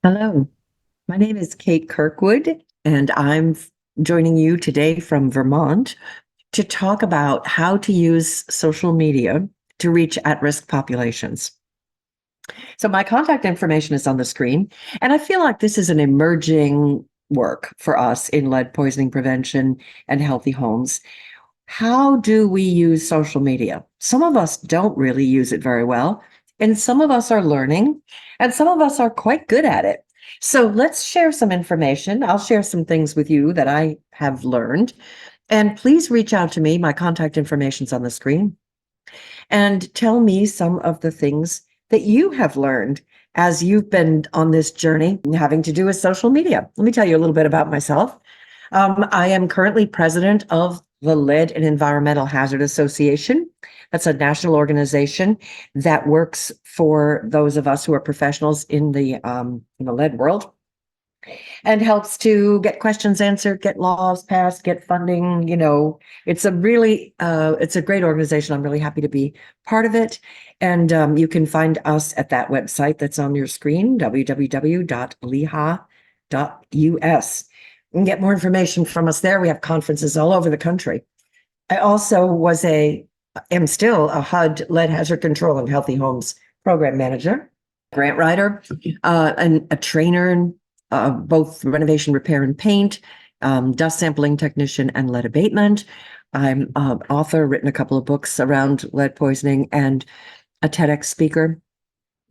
Hello, my name is Kate Kirkwood, and I'm joining you today from Vermont to talk about how to use social media to reach at-risk populations. So my contact information is on the screen, and I feel like this is an emerging work for us in lead poisoning prevention and healthy homes. How do we use social media? Some of us don't really use it very well, and some of us are learning, and some of us are quite good at it. So let's share some information. I'll share some things with you that I have learned. And please reach out to me. My contact information's on the screen. And tell me some of the things that you have learned as you've been on this journey having to do with social media. Let me tell you a little bit about myself. I am currently president of the Lead and Environmental Hazard Association. That's a national organization that works for those of us who are professionals in the lead world and helps to get questions answered, get laws passed, get funding. It's it's a great organization. I'm really happy to be part of it. And you can find us at that website that's on your screen, www.leha.us. And get more information from us there. We have conferences all over the country. I also am still a HUD lead hazard control and healthy homes program manager, grant writer, and a trainer in both renovation, repair, and paint, dust sampling technician, and lead abatement. I'm an author, written a couple of books around lead poisoning, and a TEDx speaker.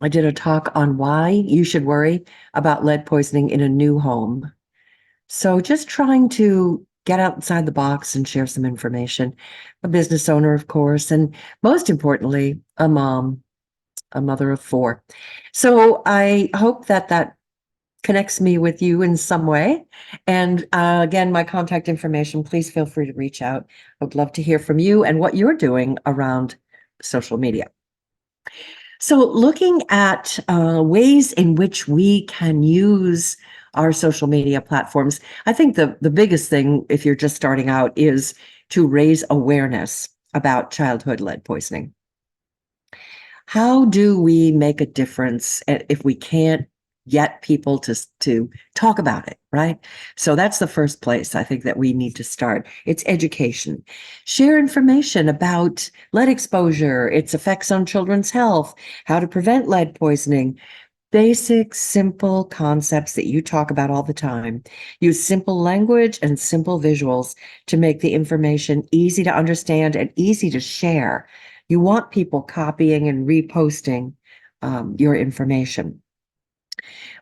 I did a talk on why you should worry about lead poisoning in a new home. So just trying to get outside the box and share some information. A business owner, of course, and most importantly, a mom, a mother of four. So I hope that connects me with you in some way. And again, my contact information, please feel free to reach out. I would love to hear from you and what you're doing around social media. So looking at ways in which we can use our social media platforms, I think the biggest thing, if you're just starting out, is to raise awareness about childhood lead poisoning. How do we make a difference if we can't get people to talk about it, right? So that's the first place I think that we need to start. It's education. Share information about lead exposure, its effects on children's health, how to prevent lead poisoning. Basic, simple concepts that you talk about all the time. Use simple language and simple visuals to make the information easy to understand and easy to share. You want people copying and reposting your information.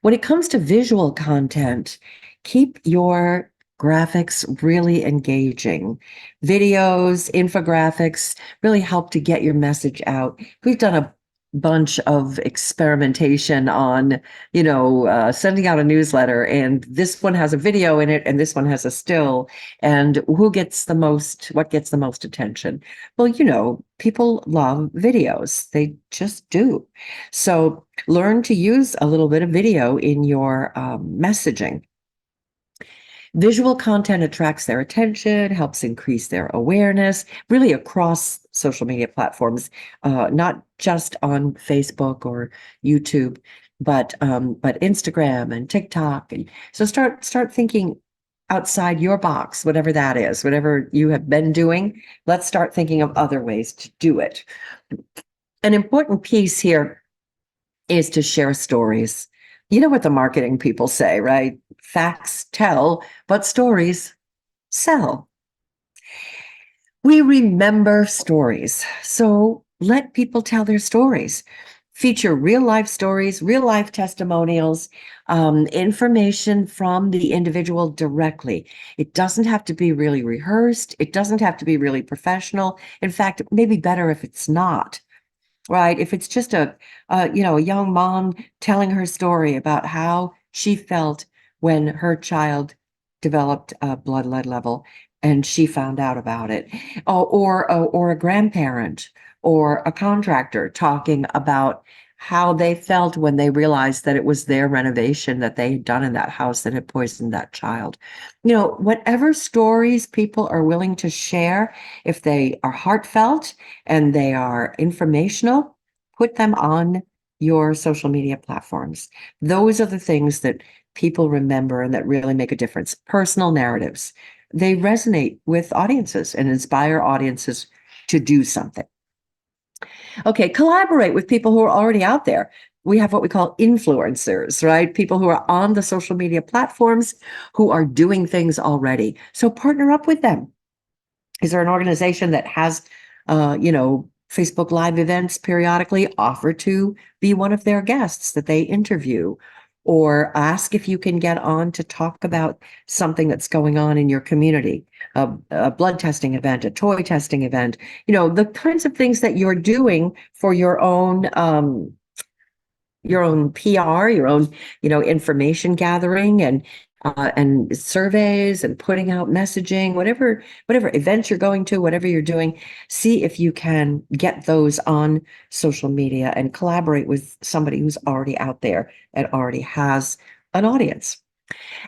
When it comes to visual content, keep your graphics really engaging. Videos, infographics really help to get your message out. We've done a bunch of experimentation on, sending out a newsletter, and this one has a video in it and this one has a still, and what gets the most attention? Well, people love videos. They just do. So learn to use a little bit of video in your messaging. Visual content attracts their attention, helps increase their awareness, really across social media platforms, not just on Facebook or YouTube, but Instagram and TikTok. And so start thinking outside your box, whatever that is, whatever you have been doing. Let's start thinking of other ways to do it. An important piece here is to share stories. You know what the marketing people say, right? Facts tell, but stories sell. We remember stories, so let people tell their stories. Feature real life stories, real life testimonials, information from the individual directly. It doesn't have to be really rehearsed. It doesn't have to be really professional. In fact, it may be better if it's not. Right. If it's just a young mom telling her story about how she felt when her child developed a blood lead level and she found out about it, or a grandparent or a contractor talking about how they felt when they realized that it was their renovation that they had done in that house that had poisoned that child. Whatever stories people are willing to share, if they are heartfelt and they are informational, put them on your social media platforms. Those are the things that people remember and that really make a difference. Personal narratives. They resonate with audiences and inspire audiences to do something. Okay, collaborate with people who are already out there. We have what we call influencers, right? People who are on the social media platforms who are doing things already. So partner up with them. Is there an organization that has, Facebook Live events periodically? Offer to be one of their guests that they interview, or ask if you can get on to talk about something that's going on in your community, a blood testing event, a toy testing event, the kinds of things that you're doing for your own PR, your own, information gathering and surveys and putting out messaging, whatever events you're going to, whatever you're doing, see if you can get those on social media and collaborate with somebody who's already out there and already has an audience.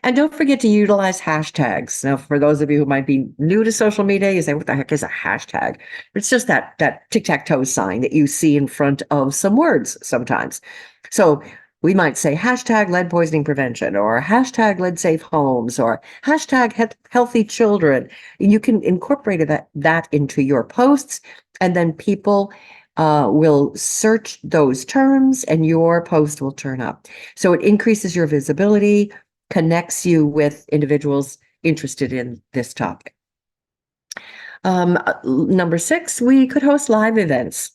And don't forget to utilize hashtags. Now, for those of you who might be new to social media, you say, what the heck is a hashtag? It's just that tic-tac-toe sign that you see in front of some words sometimes. So we might say hashtag lead poisoning prevention, or hashtag lead safe homes, or hashtag healthy children. You can incorporate that into your posts, and then people will search those terms and your post will turn up. So it increases your visibility, connects you with individuals interested in this topic. Number 6, we could host live events.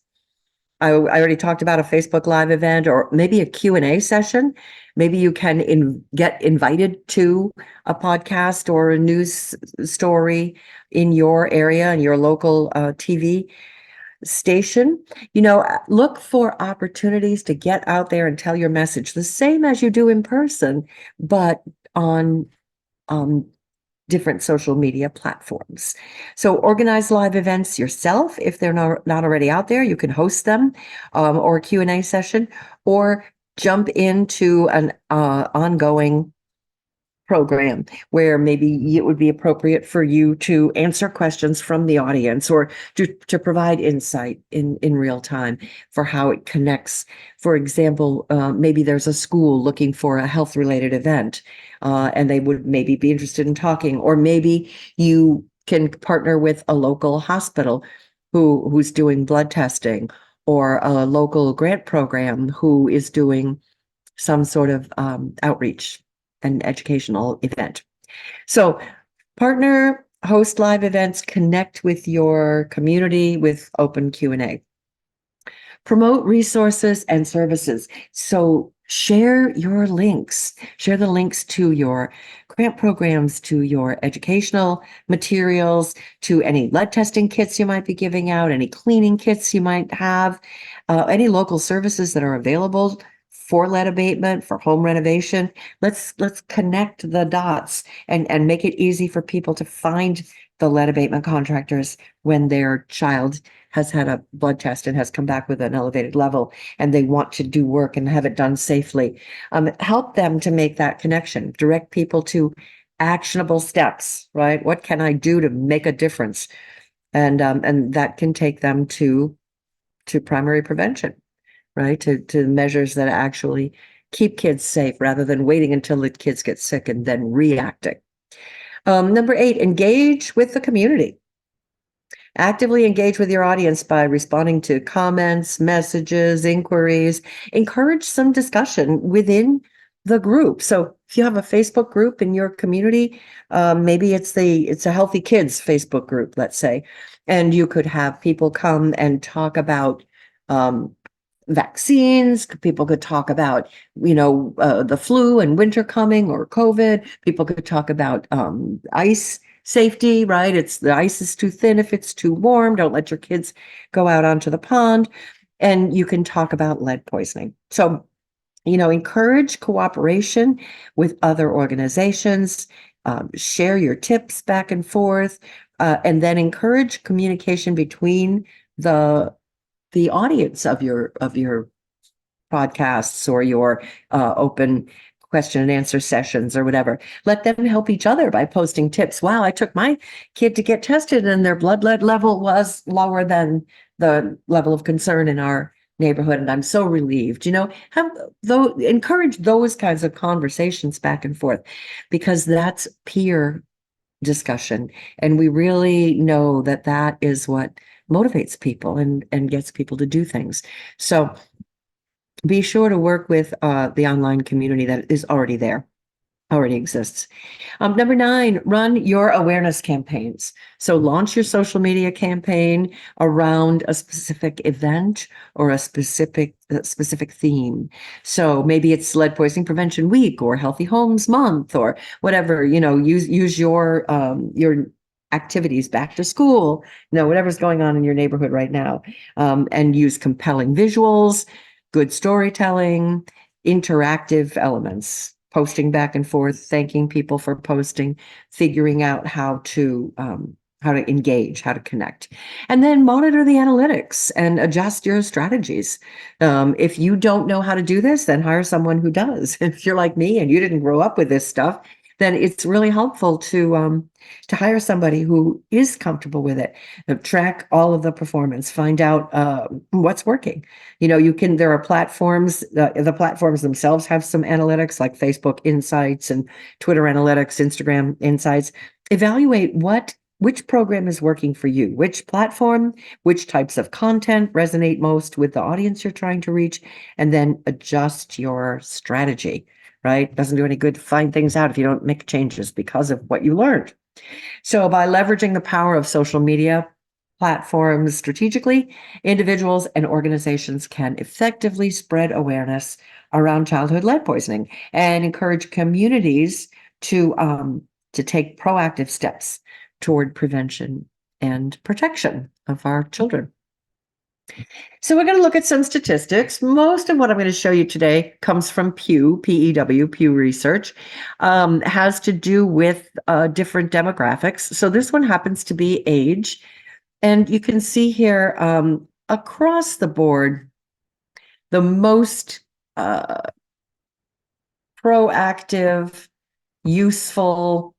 I already talked about a Facebook Live event, or maybe a Q&A session. Maybe you can get invited to a podcast or a news story in your area, in your local TV station. Look for opportunities to get out there and tell your message, the same as you do in person, but on different social media platforms. So organize live events yourself. If they're not already out there, you can host them, or a Q&A session, or jump into an ongoing program where maybe it would be appropriate for you to answer questions from the audience, or to provide insight in real time for how it connects. For example, maybe there's a school looking for a health related event, and they would maybe be interested in talking, or maybe you can partner with a local hospital who's doing blood testing, or a local grant program who is doing some sort of outreach and educational event. So partner, host live events, connect with your community with open Q&A. Promote resources and services. So share your links. Share the links to your grant programs, to your educational materials, to any lead testing kits you might be giving out, any cleaning kits you might have, any local services that are available for lead abatement, for home renovation. Let's connect the dots and make it easy for people to find the lead abatement contractors when their child has had a blood test and has come back with an elevated level and they want to do work and have it done safely. Help them to make that connection, direct people to actionable steps, right? What can I do to make a difference? And that can take them to primary prevention, right? To measures that actually keep kids safe rather than waiting until the kids get sick and then reacting. Number 8, engage with the community. Actively engage with your audience by responding to comments, messages, inquiries. Encourage some discussion within the group. So if you have a Facebook group in your community, maybe it's a Healthy Kids Facebook group, let's say, and you could have people come and talk about vaccines. People could talk about, the flu and winter coming, or COVID. People could talk about ice safety, right? The ice is too thin if it's too warm. Don't let your kids go out onto the pond. And you can talk about lead poisoning. So, encourage cooperation with other organizations, share your tips back and forth, and then encourage communication between the audience of your podcasts or your open question and answer sessions or whatever. Let them help each other by posting tips. Wow, I took my kid to get tested and their blood lead level was lower than the level of concern in our neighborhood, and I'm so relieved. Have though encourage those kinds of conversations back and forth, because that's peer discussion, and we really know that that is what motivates people and gets people to do things. So be sure to work with the online community that is already there, already exists. Number 9, run your awareness campaigns. So launch your social media campaign around a specific event or a specific theme. So maybe it's Lead Poisoning Prevention Week or Healthy Homes Month or whatever. Use your activities, back to school, whatever's going on in your neighborhood right now, and use compelling visuals, good storytelling, interactive elements. Posting back and forth, thanking people for posting, figuring out how to engage, how to connect, and then monitor the analytics and adjust your strategies. If you don't know how to do this, then hire someone who does. If you're like me and you didn't grow up with this stuff, then it's really helpful to hire somebody who is comfortable with it. Track all of the performance, find out what's working. There are platforms, the platforms themselves have some analytics like Facebook Insights and Twitter Analytics, Instagram Insights. Evaluate which program is working for you, which platform, which types of content resonate most with the audience you're trying to reach, and then adjust your strategy. Right? Doesn't do any good to find things out if you don't make changes because of what you learned. So by leveraging the power of social media platforms strategically, individuals and organizations can effectively spread awareness around childhood lead poisoning and encourage communities to take proactive steps toward prevention and protection of our children. So we're going to look at some statistics. Most of what I'm going to show you today comes from Pew, P-E-W, Pew Research, has to do with different demographics. So this one happens to be age. And you can see here across the board, the most proactive, useful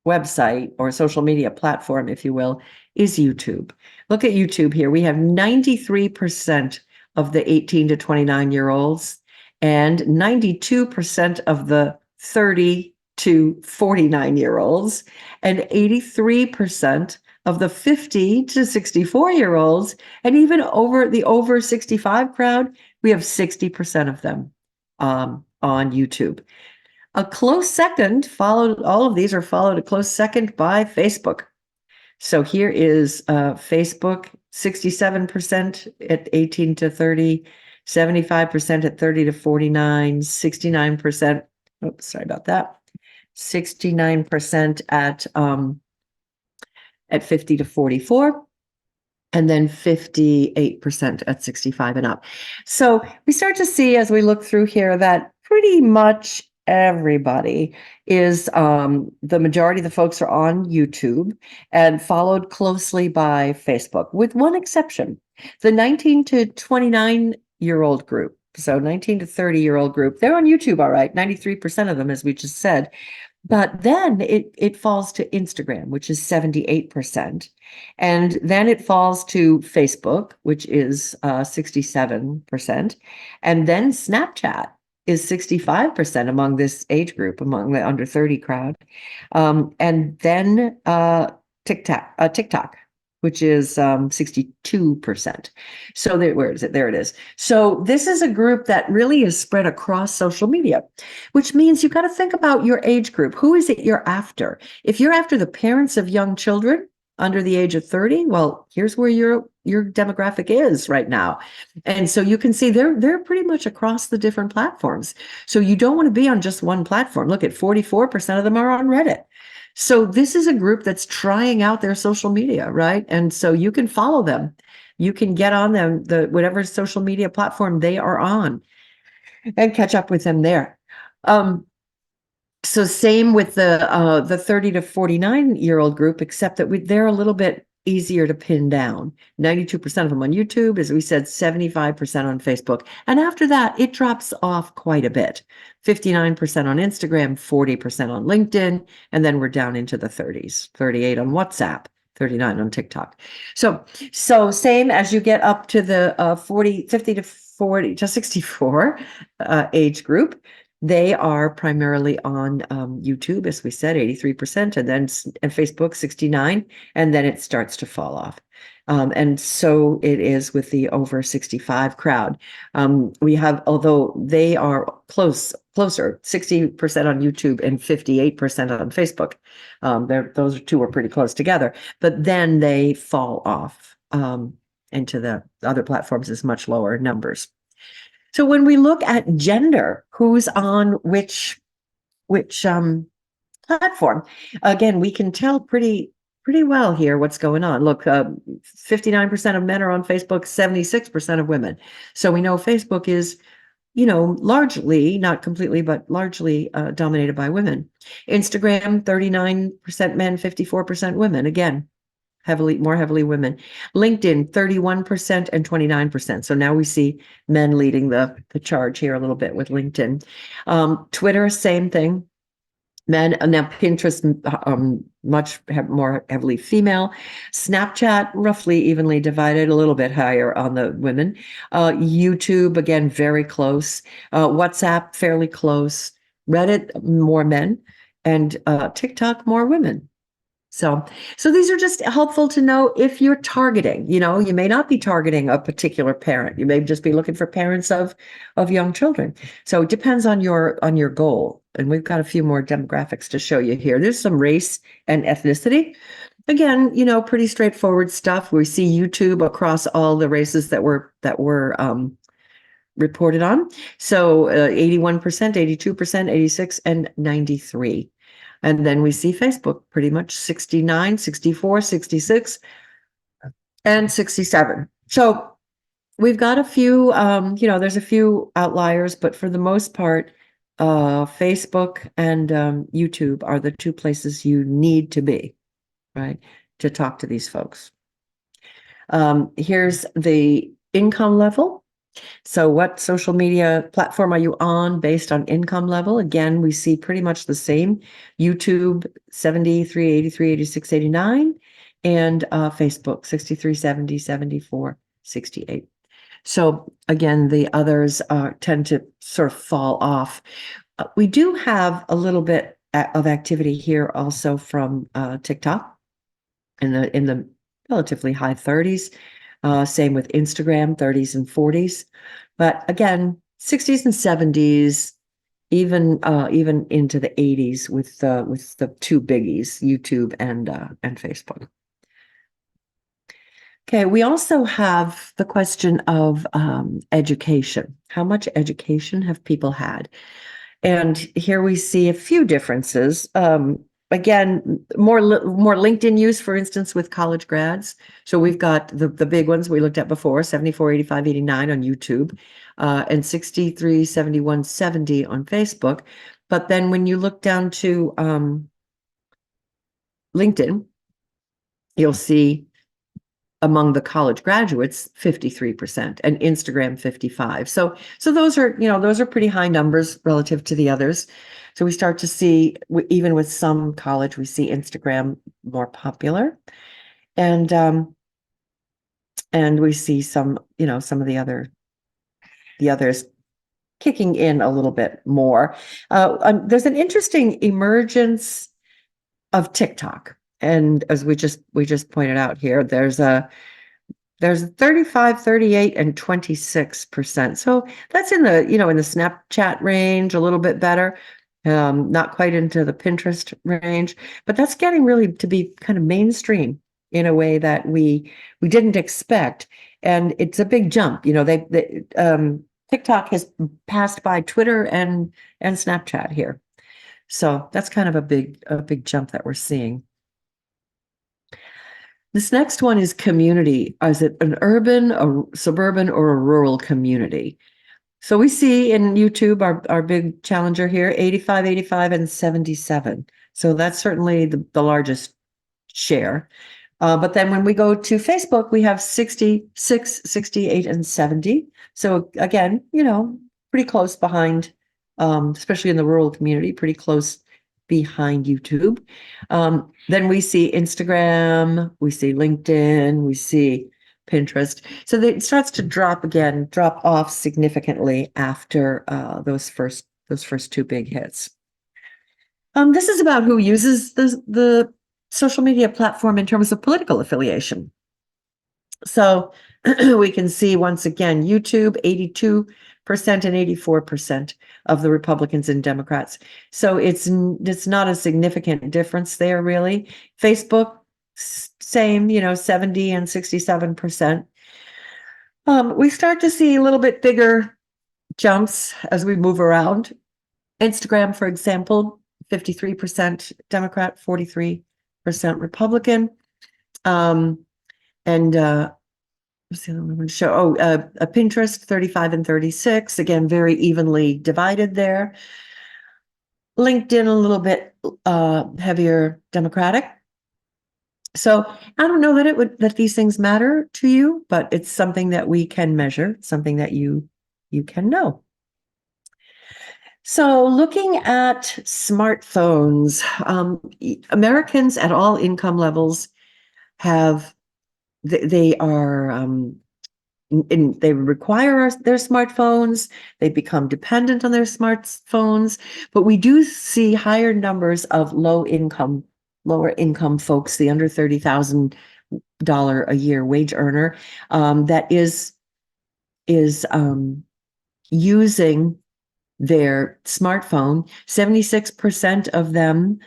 website or social media platform, if you will, is YouTube. Look at YouTube here. We have 93% of the 18 to 29-year-olds and 92% of the 30 to 49-year-olds and 83% of the 50 to 64-year-olds, and even over 65 crowd, we have 60% of them on YouTube. A close second all of these are followed a close second by Facebook. So here is Facebook, 67% at 18 to 30, 75% at 30 to 49, 69%, oops, sorry about that, 69% at 50 to 44, and then 58% at 65 and up. So we start to see as we look through here that pretty much everybody is, the majority of the folks are on YouTube and followed closely by Facebook, with one exception. The 19 to 29-year-old group, so 19 to 30-year-old group, they're on YouTube, all right, 93% of them, as we just said. But then it falls to Instagram, which is 78%. And then it falls to Facebook, which is 67%. And then Snapchat is 65% among this age group, among the under 30 crowd. And then TikTok, which is 62%. So where is it? There it is. So this is a group that really is spread across social media, which means you've got to think about your age group. Who is it you're after? If you're after the parents of young children under the age of 30, well, here's where your demographic is right now. And so you can see they're pretty much across the different platforms. So you don't want to be on just one platform. Look at 44% of them are on Reddit. So this is a group that's trying out their social media, right? And so you can follow them. You can get on them, whatever social media platform they are on, and catch up with them there. So same with the 30 to 49-year-old group, except that they're a little bit easier to pin down. 92% of them on YouTube, as we said, 75% on Facebook. And after that, it drops off quite a bit. 59% on Instagram, 40% on LinkedIn, and then we're down into the 30s, 38 on WhatsApp, 39 on TikTok. So same as you get up to the 50 to 40 to 64 age group, they are primarily on YouTube, as we said, 83%, and then and Facebook 69, and then it starts to fall off. And so it is with the over 65 crowd. We have, although they are closer, 60% on YouTube and 58% on Facebook. Those two are pretty close together, but then they fall off into the other platforms as much lower numbers. So when we look at gender, who's on which platform, again, we can tell pretty well here what's going on. Look, 59% of men are on Facebook, 76% of women. So we know Facebook is, largely, not completely, but largely dominated by women. Instagram, 39% men, 54% women. Again, more heavily women. LinkedIn, 31% and 29%. So now we see men leading the charge here a little bit with LinkedIn. Twitter, same thing. Men, and now Pinterest, much more heavily female. Snapchat, roughly evenly divided, a little bit higher on the women. YouTube, again, very close. WhatsApp, fairly close. Reddit, more men. And TikTok, more women. So these are just helpful to know if you're targeting. You may not be targeting a particular parent. You may just be looking for parents of young children. So it depends on your goal. And we've got a few more demographics to show you here. There's some race and ethnicity. Again, pretty straightforward stuff. We see YouTube across all the races that were reported on. So 81%, 82%, 86, and 93. And then we see Facebook pretty much 69, 64, 66, and 67. So we've got a few, there's a few outliers, but for the most part, Facebook and YouTube are the two places you need to be, right, to talk to these folks. Here's the income level. So what social media platform are you on based on income level? Again, we see pretty much the same. YouTube, 73, 83, 86, 89, and Facebook, 63, 70, 74, 68. So again, the others tend to sort of fall off. We do have a little bit of activity here also from TikTok in the relatively high 30s. Same with Instagram, 30s and 40s. But again, 60s and 70s, even into the 80s with the two biggies, YouTube and Facebook. Okay, we also have the question of education. How much education have people had? And here we see a few differences. Again, more LinkedIn use, for instance, with college grads. So we've got the big ones we looked at before, 74, 85, 89 on YouTube, and 63, 71, 70 on Facebook. But then when you look down to LinkedIn, you'll see among the college graduates, 53%, and Instagram 55. So those are pretty high numbers relative to the others. So we start to see, even with some college, we see Instagram more popular, and we see some of the others kicking in a little bit more. There's an interesting emergence of TikTok. And as we just pointed out here, there's 35, 38, and 26%. So that's in the Snapchat range, a little bit better. Not quite into the Pinterest range, but that's getting really to be kind of mainstream in a way that we didn't expect. And it's a big jump. TikTok has passed by Twitter and Snapchat here. So that's kind of a big jump that we're seeing. This next one is community. Is it an urban, a suburban, or a rural community? So we see in YouTube our big challenger here, 85, 85, and 77. So that's certainly the largest share. But then when we go to Facebook, we have 66, 68, and 70. So again, pretty close behind, especially in the rural community, pretty close behind YouTube. Then we see Instagram, we see LinkedIn, we see Pinterest. So it starts to drop off significantly after those first two big hits. This is about who uses the social media platform in terms of political affiliation. So we can see once again, YouTube, 82% and 84% of the Republicans and Democrats. So it's not a significant difference there, really. Facebook, same, 70 and 67%. We start to see a little bit bigger jumps as we move around. Instagram, for example, 53% Democrat, 43% Republican. What's the other one show? A Pinterest, 35 and 36. Again, very evenly divided there. LinkedIn, a little bit heavier Democratic. So I don't know that these things matter to you, but it's something that we can measure, something that you can know. So looking at smartphones, Americans at all income levels they require their smartphones. They become dependent on their smartphones, but we do see higher numbers of lower income folks, the under $30,000 a year wage earner, that is using their smartphone. 76% of them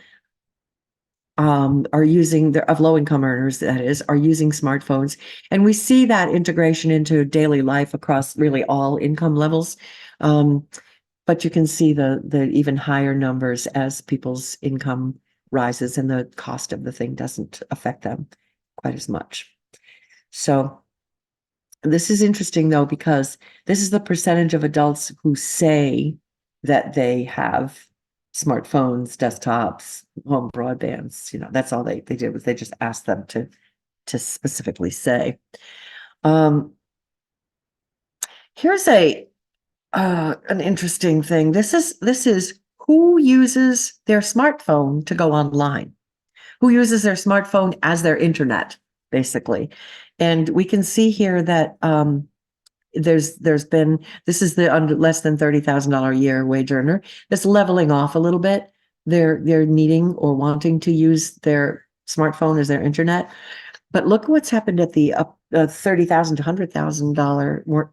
are using of low income earners, that is, are using smartphones. And we see that integration into daily life across really all income levels. But you can see the even higher numbers as people's income rises and the cost of the thing doesn't affect them quite as much. So this is interesting, though, because this is the percentage of adults who say that they have smartphones, desktops, home broadbands. That's all they did was they just asked them to specifically say. Here's an interesting thing. This is who uses their smartphone to go online, who uses their smartphone as their internet, basically. And we can see here that there's been, this is the under less than $30,000 a year wage earner that's leveling off a little bit. They're needing or wanting to use their smartphone as their internet. But look what's happened at the $30,000 to $100,000 more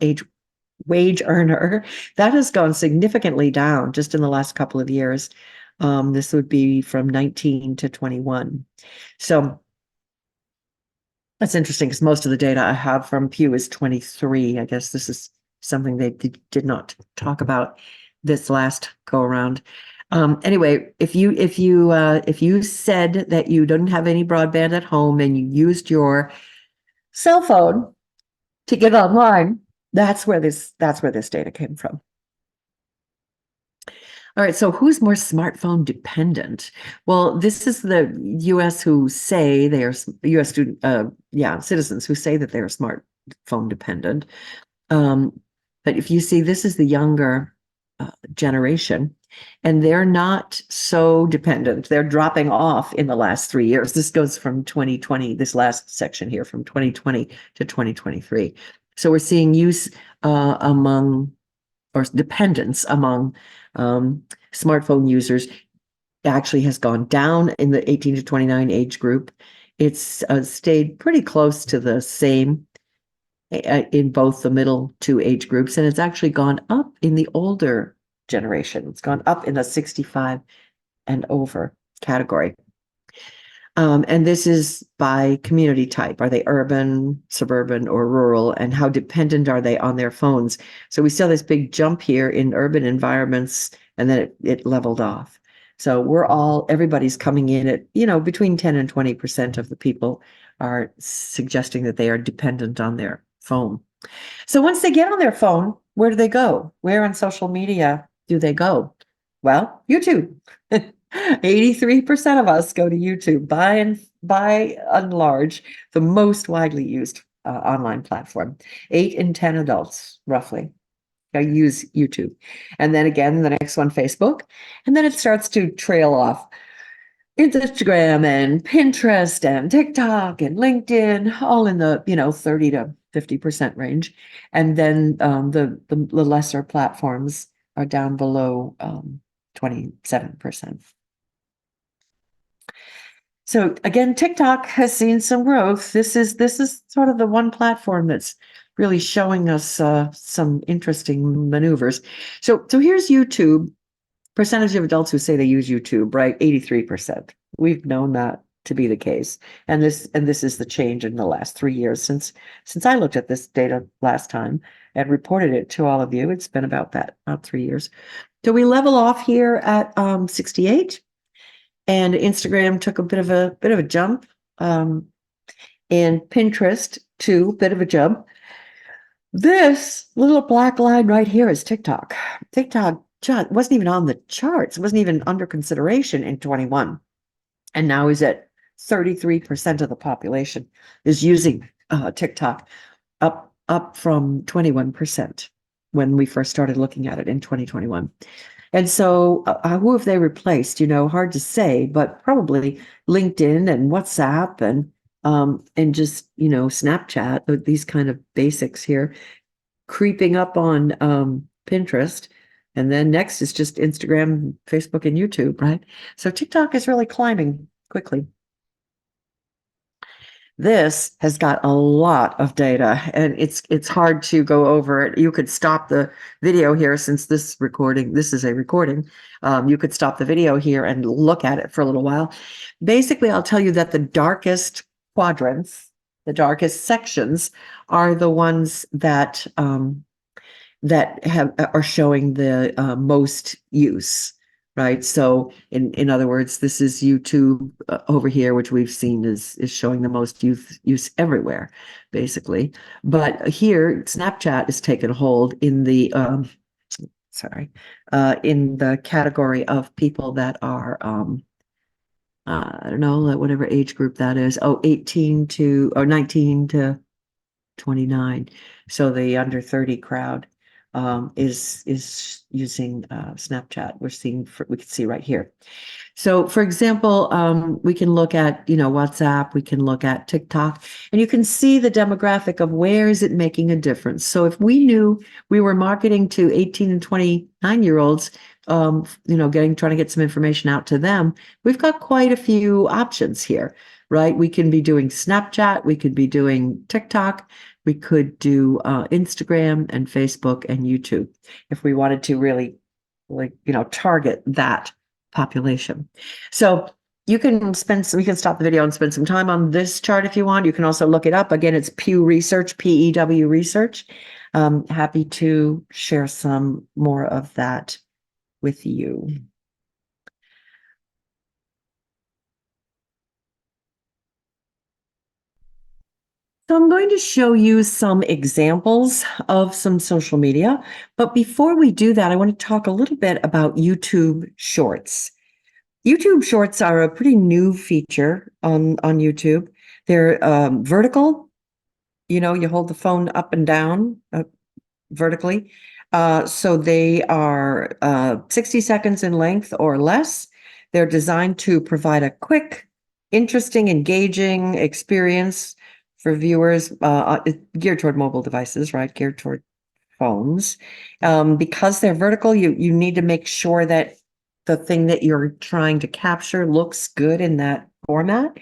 wage earner. That has gone significantly down just in the last couple of years. This would be from 19 to 21. So that's interesting because most of the data I have from Pew is 23. I guess this is something they did not talk about this last go around. Anyway, if you said that you didn't have any broadband at home and you used your cell phone to get online, that's where this data came from. All right, so who's more smartphone dependent? Well, this is the U.S. who say they are U.S. citizens who say that they are smartphone dependent. But if you see, this is the younger generation, and they're not so dependent. They're dropping off in the last 3 years. This goes from 2020, this last section here, from 2020 to 2023. So we're seeing use or dependence among smartphone users actually has gone down in the 18 to 29 age group. It's stayed pretty close to the same in both the middle two age groups, and it's actually gone up in the older generation. It's gone up in the 65 and over category. And this is by community type. Are they urban, suburban, or rural? And how dependent are they on their phones? So we saw this big jump here in urban environments, and then it leveled off. So everybody's coming in at, between 10 and 20% of the people are suggesting that they are dependent on their phone. So once they get on their phone, where do they go? Where on social media do they go? Well, YouTube. 83% of us go to YouTube by and large, the most widely used online platform. 8 in 10 adults, roughly, I use YouTube. And then again, the next one, Facebook. And then it starts to trail off. It's Instagram and Pinterest and TikTok and LinkedIn, all in the, 30 to 50% range. And then the lesser platforms are down below 27%. So again, TikTok has seen some growth. This is sort of the one platform that's really showing us some interesting maneuvers. So here's YouTube. Percentage of adults who say they use YouTube, right? 83%. We've known that to be the case. And this is the change in the last 3 years since I looked at this data last time and reported it to all of you. It's been about 3 years. So we level off here at 68. And Instagram took a bit of a jump. And Pinterest too, bit of a jump. This little black line right here is TikTok. TikTok wasn't even on the charts. It wasn't even under consideration in 21. And now is at 33% of the population is using TikTok, up from 21% when we first started looking at it in 2021. And so who have they replaced? Hard to say, but probably LinkedIn and WhatsApp and just, Snapchat, these kind of basics here, creeping up on Pinterest. And then next is just Instagram, Facebook, and YouTube, right? So TikTok is really climbing quickly. This has got a lot of data, and it's hard to go over it. You could stop the video here since this is a recording. You could stop the video here and look at it for a little while. Basically, I'll tell you that the darkest quadrants, the darkest sections are the ones that are showing the most use. Right. So in other words, this is YouTube over here, which we've seen is showing the most use everywhere, basically. But here, Snapchat is taken hold in the in the category of people that are I don't know, whatever age group that is. 19 to 29. So the under 30 crowd is using Snapchat. We can see right here. So for example, we can look at, WhatsApp, we can look at TikTok, and you can see the demographic of where is it making a difference. So if we knew we were marketing to 18 and 29-year-olds, trying to get some information out to them, we've got quite a few options here, right? We can be doing Snapchat, we could be doing TikTok, we could do Instagram and Facebook and YouTube if we wanted to really, target that population. So you can stop the video and spend some time on this chart if you want. You can also look it up. Again, it's Pew Research, PEW Research. Happy to share some more of that with you. So I'm going to show you some examples of some social media. But before we do that, I want to talk a little bit about YouTube Shorts. YouTube Shorts are a pretty new feature on YouTube. They're vertical. You hold the phone up and down vertically. So they are 60 seconds in length or less. They're designed to provide a quick, interesting, engaging experience for viewers, geared toward mobile devices, right? Geared toward phones. Because they're vertical, you need to make sure that the thing that you're trying to capture looks good in that format.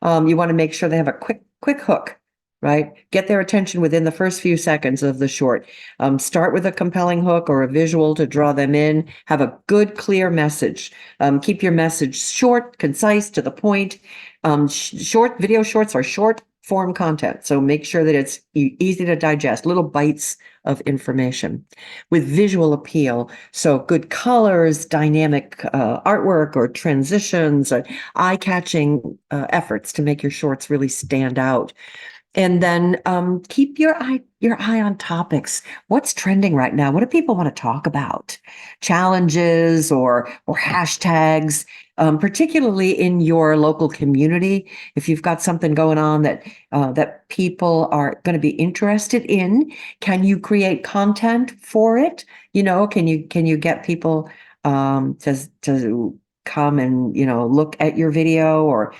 You want to make sure they have a quick hook, right? Get their attention within the first few seconds of the short. Start with a compelling hook or a visual to draw them in. Have a good, clear message. Keep your message short, concise, to the point. Video shorts are short form content. So make sure that it's easy to digest, little bites of information with visual appeal. So good colors, dynamic artwork or transitions, or eye-catching efforts to make your shorts really stand out. And then keep your eye on topics. What's trending right now? What do people want to talk about? Challenges or hashtags, particularly in your local community. If you've got something going on that people are going to be interested in, can you create content for it? Can you get people to come and look at your video or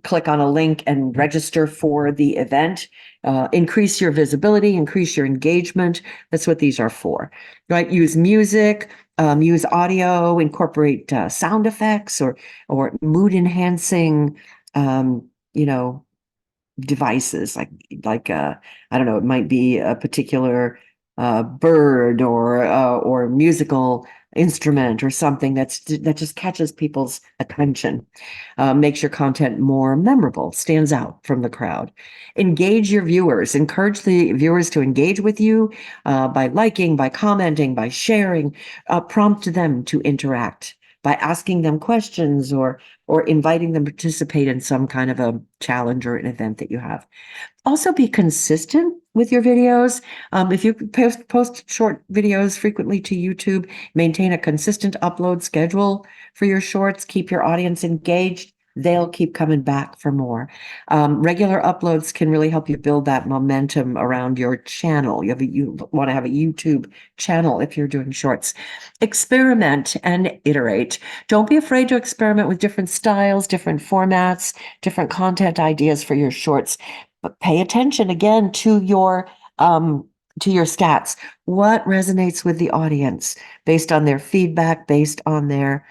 click on a link and register for the event, increase your visibility, increase your engagement. That's what these are for, right? Use music, use audio, incorporate sound effects or mood enhancing, um, you know, devices like I don't know, it might be a particular bird or musical instrument or something that just catches people's attention, makes your content more memorable, stands out from the crowd. Engage your viewers, encourage the viewers to engage with you by liking, by commenting, by sharing, prompt them to interact by asking them questions or inviting them to participate in some kind of a challenge or an event that you have. Also be consistent with your videos. If you post short videos frequently to YouTube, maintain a consistent upload schedule for your shorts, keep your audience engaged. They'll keep coming back for more. Regular uploads can really help you build that momentum around your channel. You want to have a YouTube channel if you're doing shorts. Experiment and iterate. Don't be afraid to experiment with different styles, different formats, different content ideas for your shorts. But pay attention again to your stats. What resonates with the audience based on their feedback, based on their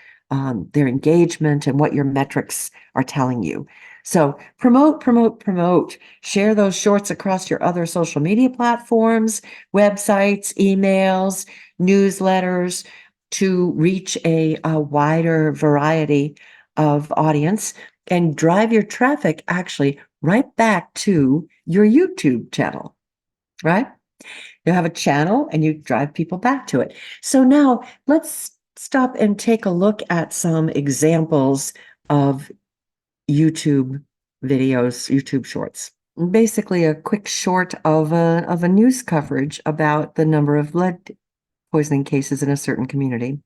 engagement and what your metrics are telling you. So promote. Share those shorts across your other social media platforms, websites, emails, newsletters to reach a wider variety of audience and drive your traffic actually right back to your YouTube channel, right? You have a channel and you drive people back to it. So now let's stop and take a look at some examples of YouTube videos, YouTube shorts. Basically a quick short of a news coverage about the number of lead poisoning cases in a certain community.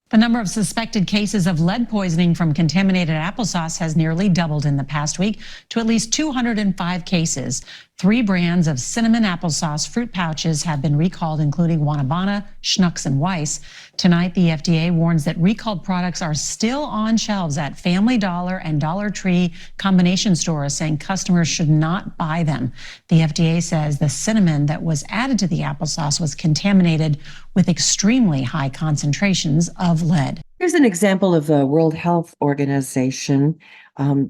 The number of suspected cases of lead poisoning from contaminated applesauce has nearly doubled in the past week to at least 205 cases. 3 brands of cinnamon applesauce fruit pouches have been recalled, including Wanabana, Schnucks, and Weiss. Tonight, the FDA warns that recalled products are still on shelves at Family Dollar and Dollar Tree combination stores, saying customers should not buy them. The FDA says the cinnamon that was added to the applesauce was contaminated with extremely high concentrations of lead. Here's an example of the World Health Organization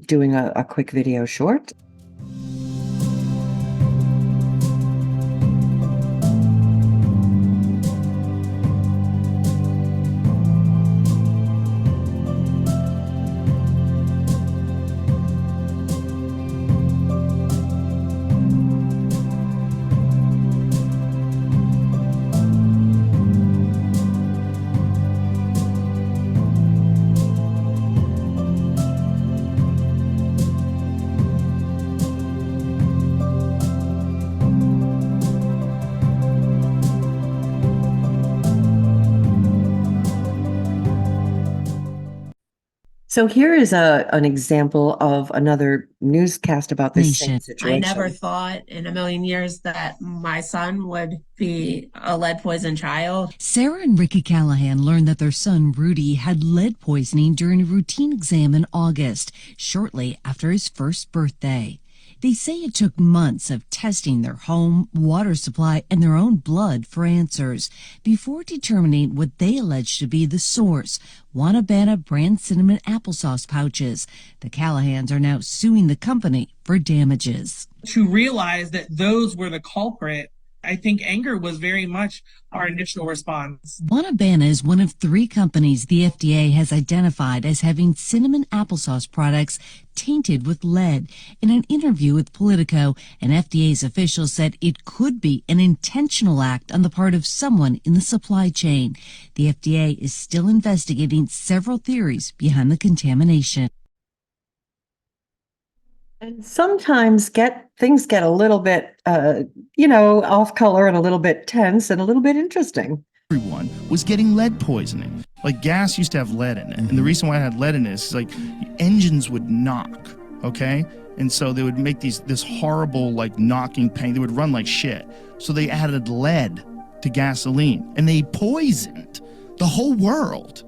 doing a quick video short. So here is an example of another newscast about this same situation. I never thought in a million years that my son would be a lead poisoned child. Sarah and Ricky Callahan learned that their son Rudy had lead poisoning during a routine exam in August, shortly after his first birthday. They say it took months of testing their home, water supply, and their own blood for answers before determining what they alleged to be the source, Wanabana brand cinnamon applesauce pouches. The Callahans are now suing the company for damages. To realize that those were the culprit, I think anger was very much our initial response. Wanabana is one of 3 companies the FDA has identified as having cinnamon applesauce products tainted with lead. In an interview with Politico, an FDA's official said it could be an intentional act on the part of someone in the supply chain. The FDA is still investigating several theories behind the contamination. And sometimes things get a little bit, off color and a little bit tense and a little bit interesting. Everyone was getting lead poisoning. Like gas used to have lead in it. And the reason why it had lead in it is like engines would knock, okay? And so they would make this horrible like knocking pain. They would run like shit. So they added lead to gasoline and they poisoned the whole world.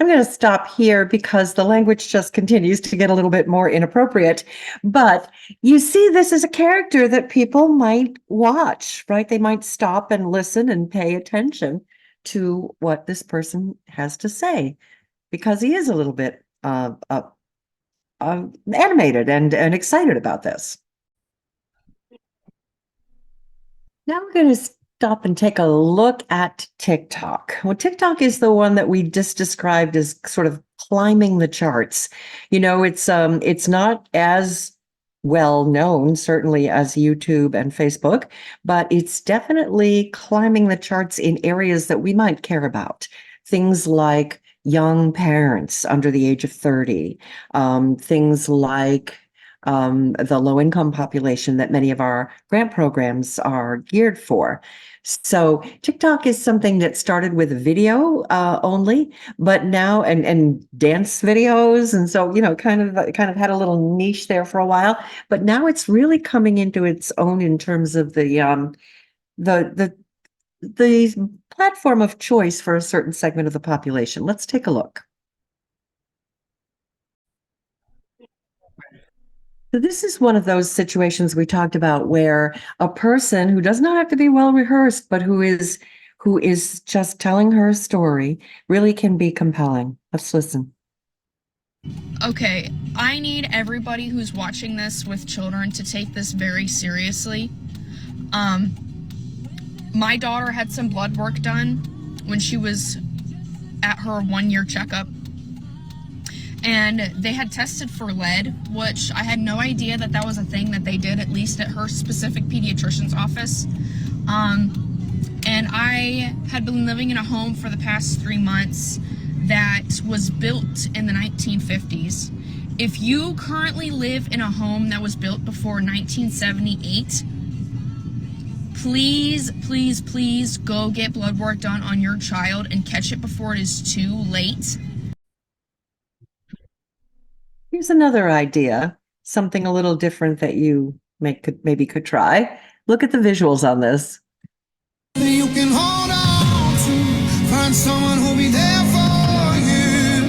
I'm going to stop here because the language just continues to get a little bit more inappropriate. But you see, this is a character that people might watch, right? They might stop and listen and pay attention to what this person has to say because he is a little bit animated and excited about this. Now we're going to stop and take a look at TikTok. Well, TikTok is the one that we just described as sort of climbing the charts. It's not as well known, certainly, as YouTube and Facebook, but it's definitely climbing the charts in areas that we might care about. Things like young parents under the age of 30, things like the low-income population that many of our grant programs are geared for. So TikTok is something that started with video only, but now and dance videos, and so kind of had a little niche there for a while. But now it's really coming into its own in terms of the platform of choice for a certain segment of the population. Let's take a look. So this is one of those situations we talked about where a person who does not have to be well rehearsed, but who is just telling her story really can be compelling. Let's listen. Okay, I need everybody who's watching this with children to take this very seriously. My daughter had some blood work done when she was at her 1-year checkup. And they had tested for lead, which I had no idea that was a thing that they did, at least at her specific pediatrician's office. And I had been living in a home for the past 3 months that was built in the 1950s. If you currently live in a home that was built before 1978, please, please, please go get blood work done on your child and catch it before it is too late. Here's another idea, something a little different that you maybe could try. Look at the visuals on this. You can hold on to, find someone who'll be there for you,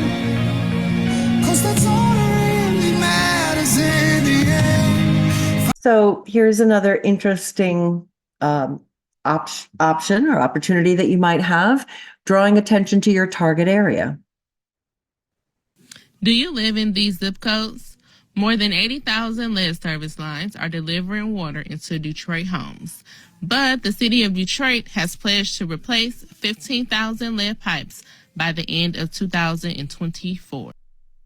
'cause that's all that really matters in the end. So here's another interesting option or opportunity that you might have, drawing attention to your target area. Do you live in these zip codes? More than 80,000 lead service lines are delivering water into Detroit homes. But the city of Detroit has pledged to replace 15,000 lead pipes by the end of 2024.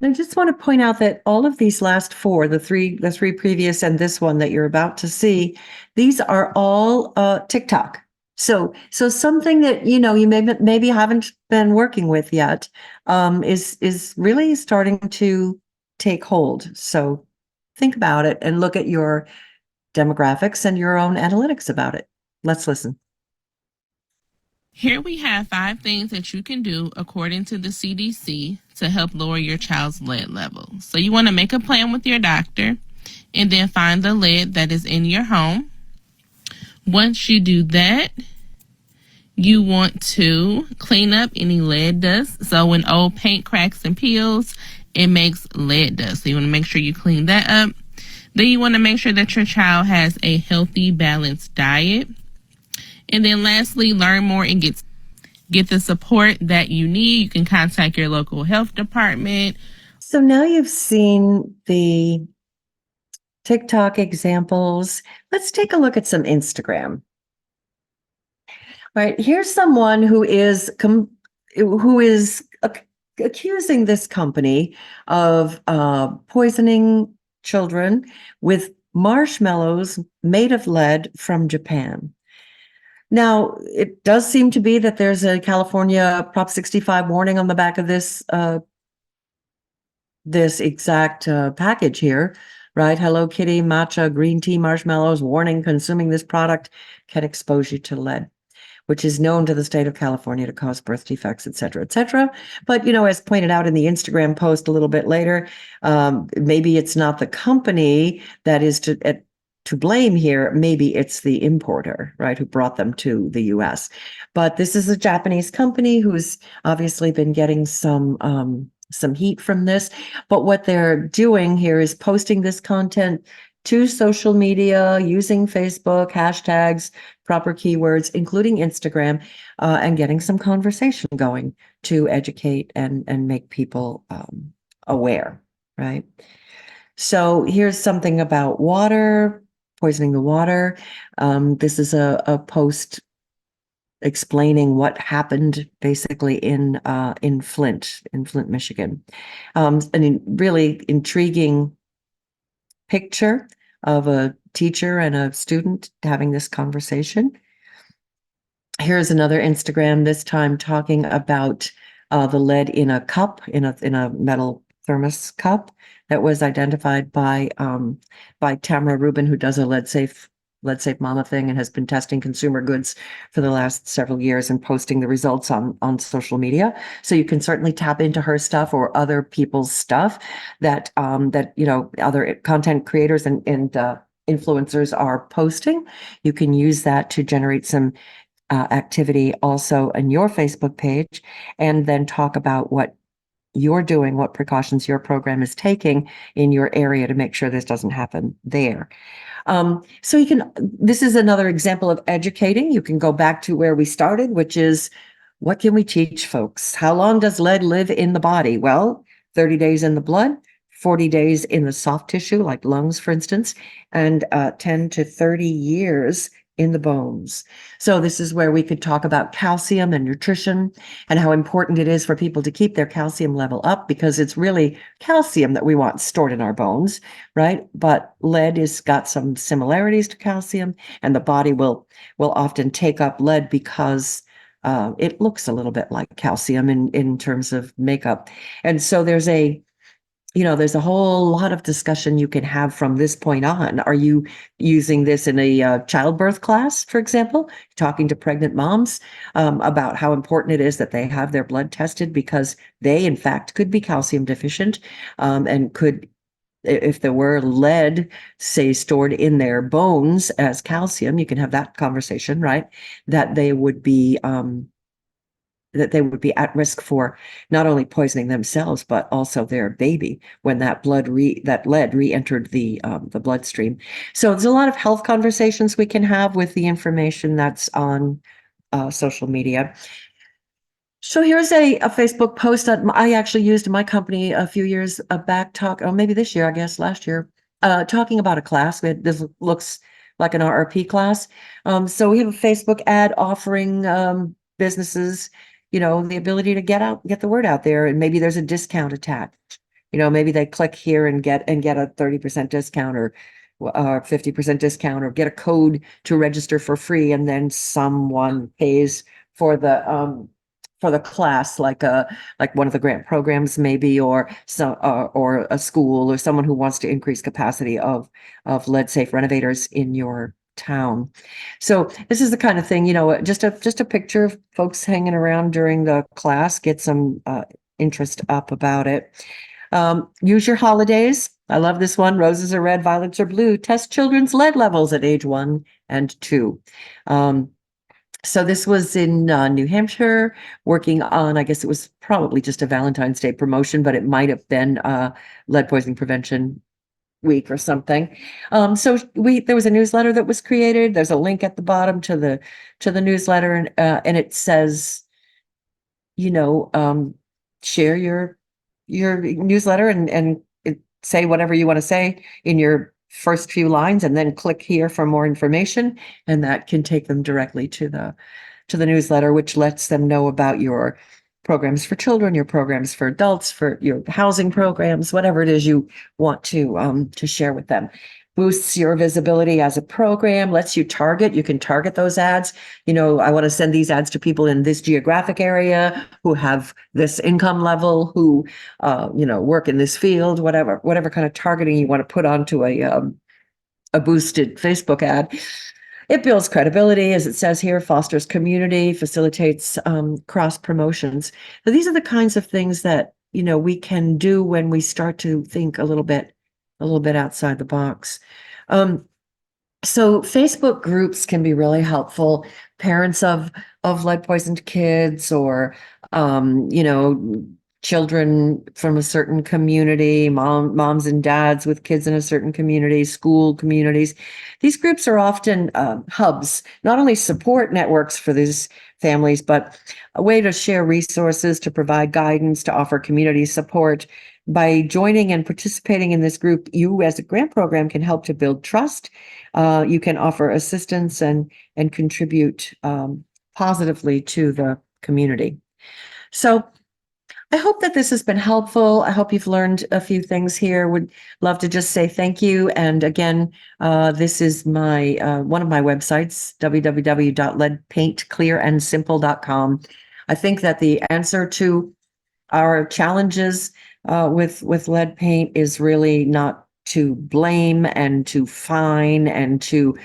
I just want to point out that all of these last four, the three previous and this one that you're about to see, these are all TikTok. So something that you maybe haven't been working with yet is really starting to take hold. So think about it and look at your demographics and your own analytics about it. Let's listen. Here we have 5 things that you can do according to the CDC to help lower your child's lead level. So you want to make a plan with your doctor and then find the lead that is in your home. Once you do that, you want to clean up any lead dust. So when old paint cracks and peels, it makes lead dust. So you want to make sure you clean that up. Then you want to make sure that your child has a healthy, balanced diet. And then lastly, learn more and get the support that you need. You can contact your local health department. So now you've seen the TikTok examples. Let's take a look at some Instagram. All right, here's someone who is accusing this company of poisoning children with marshmallows made of lead from Japan. Now, it does seem to be that there's a California Prop 65 warning on the back of this exact package here. right? Hello Kitty, matcha, green tea, marshmallows, warning, consuming this product can expose you to lead, which is known to the state of California to cause birth defects, et cetera, et cetera. But, as pointed out in the Instagram post a little bit later, maybe it's not the company that is to blame here. Maybe it's the importer, right, who brought them to the US. But this is a Japanese company who's obviously been getting some heat from this. But what they're doing here is posting this content to social media, using Facebook, hashtags, proper keywords, including Instagram, and getting some conversation going to educate and make people aware, right? So here's something about water, poisoning the water. This is a post explaining what happened basically in Flint, Michigan. An really intriguing picture of a teacher and a student having this conversation. Here's another Instagram, this time talking about the lead in a cup, in a metal thermos cup that was identified by Tamara Rubin, who does a lead safe mama thing and has been testing consumer goods for the last several years and posting the results on social media. So you can certainly tap into her stuff or other people's stuff that other content creators and influencers are posting. You can use that to generate some activity also in your Facebook page, and then talk about what you're doing, what precautions your program is taking in your area to make sure this doesn't happen there. So this is another example of educating. You can go back to where we started, which is, what can we teach folks? How long does lead live in the body? Well, 30 days in the blood, 40 days in the soft tissue, like lungs, for instance, and 10 to 30 years in the bones. So this is where we could talk about calcium and nutrition and how important it is for people to keep their calcium level up, because it's really calcium that we want stored in our bones, right? But lead has got some similarities to calcium, and the body will often take up lead because it looks a little bit like calcium in terms of makeup. And so there's a whole lot of discussion you can have from this point on. Are you using this in a childbirth class, for example, talking to pregnant moms about how important it is that they have their blood tested, because they, in fact, could be calcium deficient and could, if there were lead, say, stored in their bones as calcium, you can have that conversation, right? That they would be at risk for not only poisoning themselves, but also their baby when that lead re-entered the bloodstream. So there's a lot of health conversations we can have with the information that's on social media. So here's a Facebook post that I actually used in my company a few years back, maybe this year, I guess last year, talking about a class. This looks like an RRP class. So we have a Facebook ad offering businesses the ability to get the word out there, and maybe there's a discount attached. Maybe they click here and get a 30% discount or 50% discount, or get a code to register for free, and then someone pays for the class, like one of the grant programs maybe, or a school, or someone who wants to increase capacity of lead safe renovators in your town. So this is the kind of thing, just a picture of folks hanging around during the class, get some interest up about it. Use your holidays. I love this one. Roses are red, violets are blue. Test children's lead levels at age 1 and 2. So this was in New Hampshire, working on, I guess it was probably just a Valentine's Day promotion, but it might have been lead poisoning prevention week or something. So there was a newsletter that was created. There's a link at the bottom to the newsletter, and it says, share your newsletter and say whatever you want to say in your first few lines, and then click here for more information, and that can take them directly to the newsletter, which lets them know about your programs for children, your programs for adults, for your housing programs, whatever it is you want to share with them. boosts your visibility as a program, lets you target. You can target those ads. I want to send these ads to people in this geographic area who have this income level, who, work in this field, whatever kind of targeting you want to put onto a boosted Facebook ad. It builds credibility, as it says here, fosters community, facilitates cross promotions. So these are the kinds of things that we can do when we start to think a little bit outside the box. So Facebook groups can be really helpful. Parents of lead poisoned kids, or children from a certain community, moms and dads with kids in a certain community, school communities. These groups are often hubs, not only support networks for these families, but a way to share resources, to provide guidance, to offer community support. By joining and participating in this group, you as a grant program can help to build trust. You can offer assistance and contribute positively to the community. So I hope that this has been helpful. I hope you've learned a few things here. Would love to just say thank you. And again, this is my one of my websites, www.leadpaintclearandsimple.com. I think that the answer to our challenges with lead paint is really not to blame and to fine and to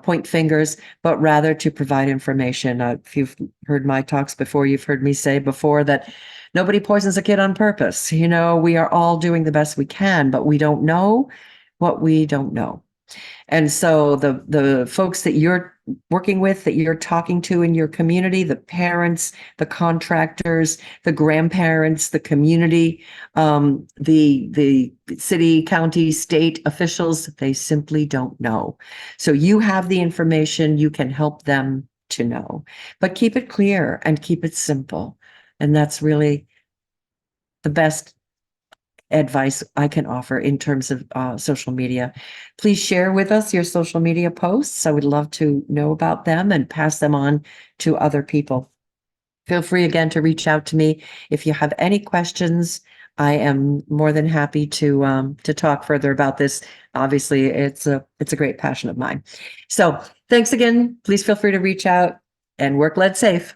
point fingers, but rather to provide information. If you've heard my talks before, you've heard me say before that nobody poisons a kid on purpose. We are all doing the best we can, but we don't know what we don't know. And so the folks that you're working with, that you're talking to in your community, the parents, the contractors, the grandparents, the community, the city, county, state officials, they simply don't know. So you have the information, you can help them to know, but keep it clear and keep it simple. And that's really the best advice I can offer in terms of social media. Please share with us your social media posts. I would love to know about them and pass them on to other people. Feel free again to reach out to me if you have any questions. I am more than happy to talk further about this. Obviously, it's a great passion of mine. So thanks again. Please feel free to reach out and work lead safe.